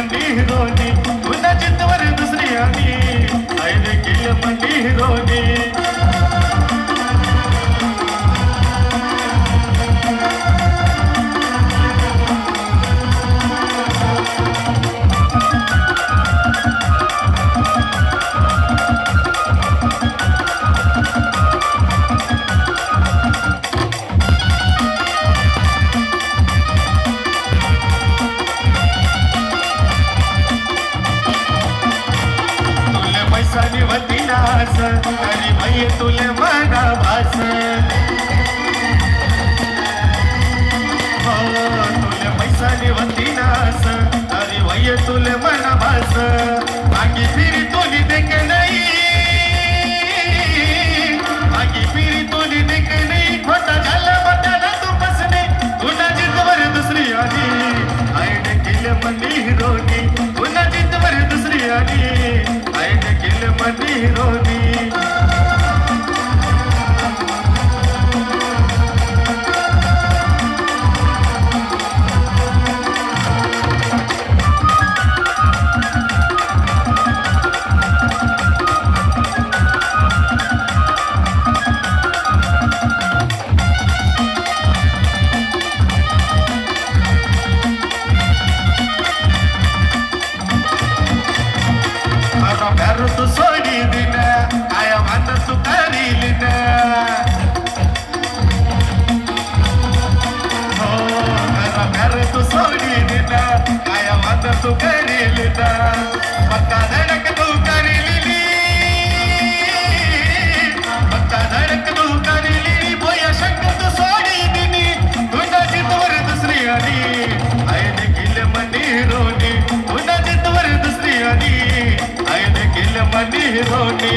मनी हिरोनी पुन्हा जितवर दुसरी आली आई देखील मनी हिरोनी पैसानी वती नास अरे बाई तुले मना भास हो तुले पैसानी वती नास अरे बाई तुले मना भास आगी फिरी तोली देख नहीं आगी फिरी तोली देख नहीं खोटा झाला बताना तू बसने पुन्हा जितवर दुसरी आली आई देखील मनी हिरोनी पुन्हा जितवर दुसरी आली आई देखील मनी हिरोनी प्यार तू सोडी दिन आया मात तू करील हो मेरा प्यार तू सोडी दिन आया मात तू करील पक्का धडक तू करीली पक्का धडक तू करीली बोया शक तू सोडी दिनी पुन्हा जितवर दुसरी आली आई देखील मनी हिरोनी पुन्हा जितवर दुसरी आली आई देखील मनी हिरोनी